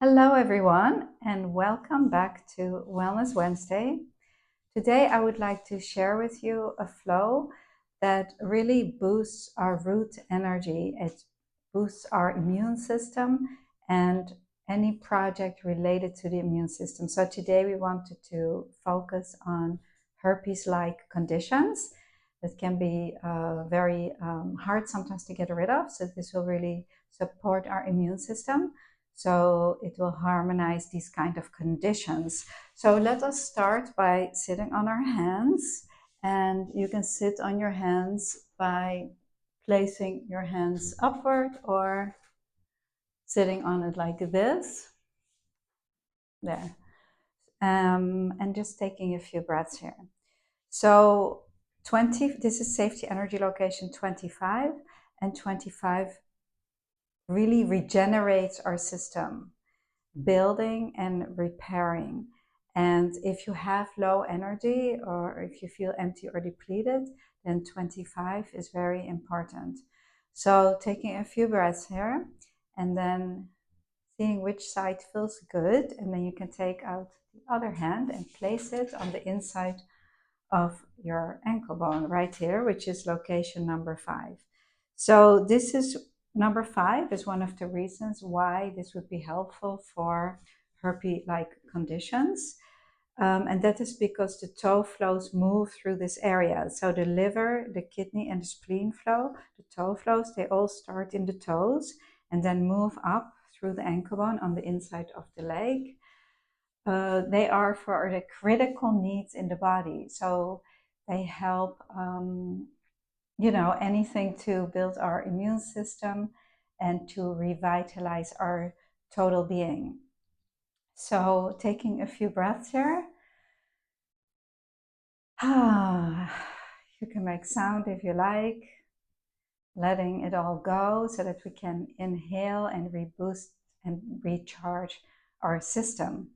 Hello everyone, and welcome back to Wellness Wednesday. Today I would like to share with you a flow that really boosts our root energy. It boosts our immune system and any project related to the immune system. So today we wanted to focus on herpes-like conditions that can be very hard sometimes to get rid of. So this will really support our immune system. So it will harmonize these kind of conditions. So let us start by sitting on our hands, and you can sit on your hands by placing your hands upward or sitting on it like this. There. And just taking a few breaths here. So 20, this is safety energy location 25, and 25 really regenerates our system, building and repairing. And if you have low energy or if you feel empty or depleted, then 25 is very important. So taking a few breaths here and then seeing which side feels good. And then you can take out the other hand and place it on the inside of your ankle bone right here, which is location number 5. So this is number 5 is one of the reasons why this would be helpful for herpes-like conditions. And that is because the toe flows move through this area. So the liver, the kidney, and the spleen flow, the toe flows, they all start in the toes and then move up through the ankle bone on the inside of the leg. They are for the critical needs in the body. So they help, anything to build our immune system and to revitalize our total being. So taking a few breaths here. You can make sound if you like, letting it all go so that we can inhale and reboost and recharge our system.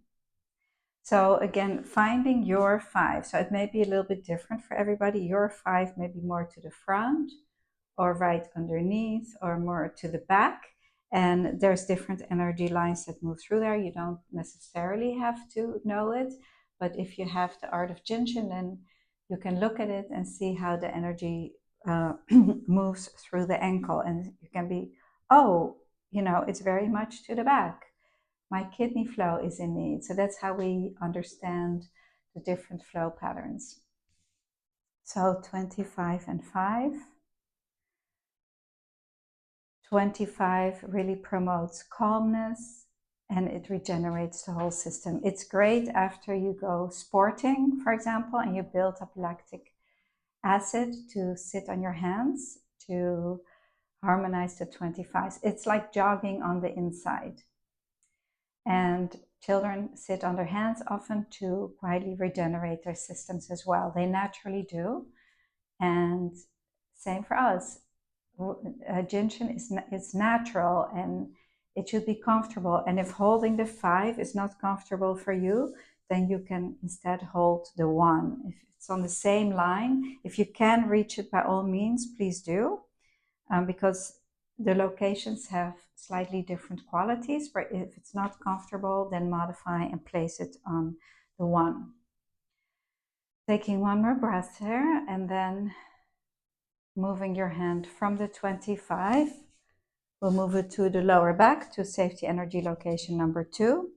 So again, finding your 5. So it may be a little bit different for everybody. Your 5 may be more to the front or right underneath or more to the back. And there's different energy lines that move through there. You don't necessarily have to know it, but if you have the art of jinshin, then you can look at it and see how the energy moves through the ankle. And you can be, it's very much to the back. My kidney flow is in need. So that's how we understand the different flow patterns. So 25 and 5. 25 really promotes calmness and it regenerates the whole system. It's great after you go sporting, for example, and you build up lactic acid to sit on your hands to harmonize the 25s. It's like jogging on the inside. And children sit on their hands often to quietly regenerate their systems as well. They naturally do. And same for us. Jinshin is natural and it should be comfortable. And if holding the 5 is not comfortable for you, then you can instead hold the 1. If it's on the same line, if you can reach it, by all means, please do, because the locations have slightly different qualities, but if it's not comfortable, then modify and place it on the 1. Taking one more breath here and then moving your hand from the 25, we'll move it to the lower back to safety energy location number 2.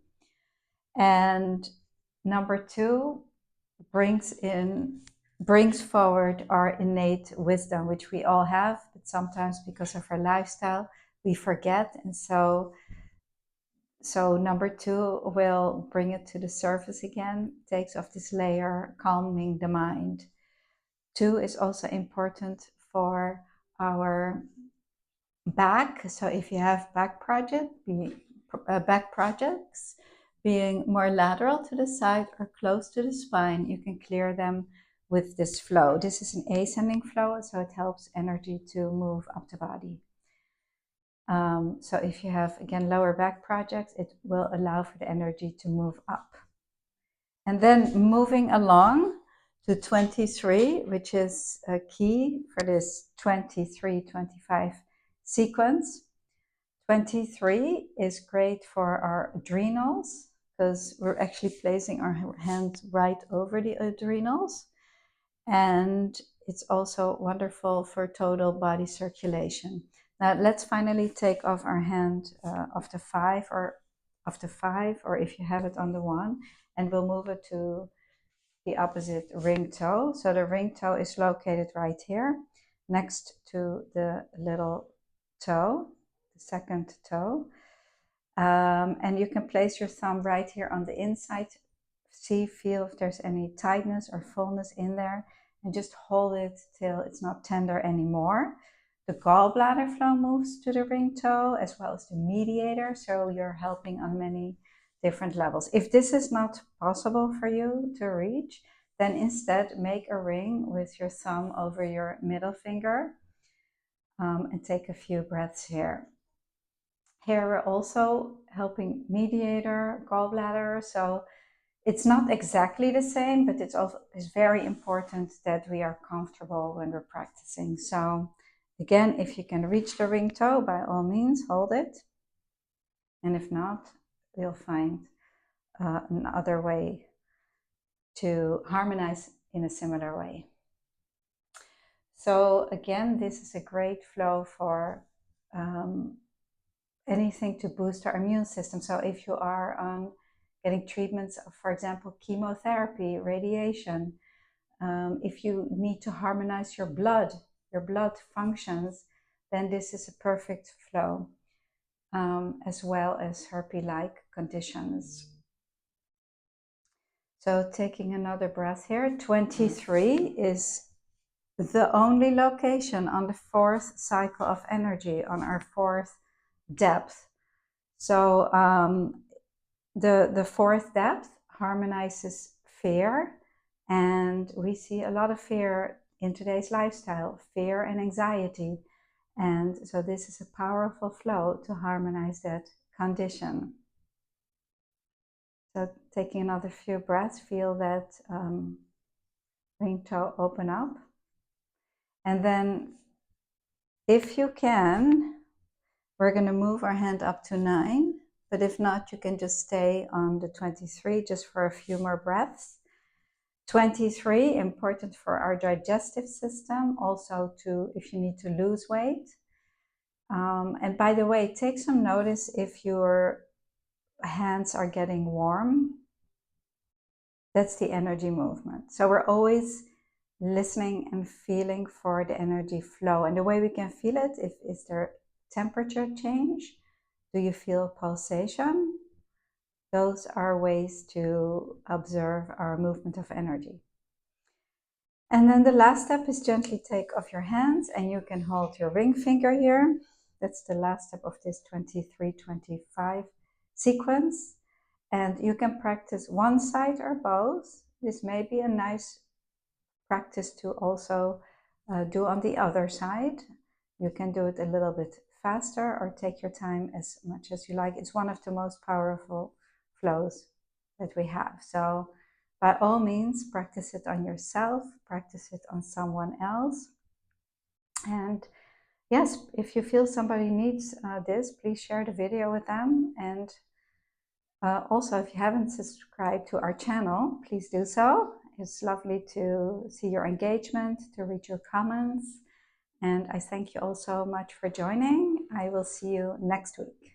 And number 2 brings forward our innate wisdom, which we all have, but sometimes because of our lifestyle, we forget. And so number 2 will bring it to the surface again, takes off this layer, calming the mind. 2 is also important for our back. So if you have back projects, being more lateral to the side or close to the spine, you can clear them with this flow. This is an ascending flow, so it helps energy to move up the body. So if you have, again, lower back projects, it will allow for the energy to move up. And then moving along to 23, which is a key for this 23-25 sequence. 23 is great for our adrenals because we're actually placing our hand right over the adrenals. And it's also wonderful for total body circulation. Now let's finally take off our hand of the five, or if you have it on the one, and we'll move it to the opposite ring toe. So the ring toe is located right here next to the little toe, the second toe. And you can place your thumb right here on the inside. See, feel if there's any tightness or fullness in there, and just hold it till it's not tender anymore. The gallbladder flow moves to the ring toe as well as the mediator, so you're helping on many different levels. If this is not possible for you to reach, then instead make a ring with your thumb over your middle finger, and take a few breaths here. Here we're also helping mediator, gallbladder, so it's not exactly the same, but it's very important that we are comfortable when we're practicing. So again, if you can reach the ring toe, by all means, hold it. And if not, we'll find another way to harmonize in a similar way. So again, this is a great flow for anything to boost our immune system. So if you are on getting treatments, for example, chemotherapy, radiation, if you need to harmonize your blood functions, then this is a perfect flow, as well as herpes-like conditions. So taking another breath here, 23 is the only location on the fourth cycle of energy, on our fourth depth. So the fourth depth harmonizes fear, and we see a lot of fear in today's lifestyle, fear and anxiety. And so this is a powerful flow to harmonize that condition. So taking another few breaths, feel that ring toe open up. And then if you can, we're going to move our hand up to 9. But if not, you can just stay on the 23 just for a few more breaths. 23, important for our digestive system, also if you need to lose weight. And by the way, take some notice if your hands are getting warm. That's the energy movement. So we're always listening and feeling for the energy flow. And the way we can feel it, is there temperature change? Do you feel pulsation? Those are ways to observe our movement of energy. And then the last step is gently take off your hands, and you can hold your ring finger here. That's the last step of this 23-25 sequence. And you can practice one side or both. This may be a nice practice to also do on the other side. You can do it a little bit faster or take your time as much as you like. It's one of the most powerful flows that we have. So by all means, practice it on yourself, practice it on someone else. And yes, if you feel somebody needs this, please share the video with them. And also, if you haven't subscribed to our channel, please do so. It's lovely to see your engagement, to read your comments. And I thank you all so much for joining. I will see you next week.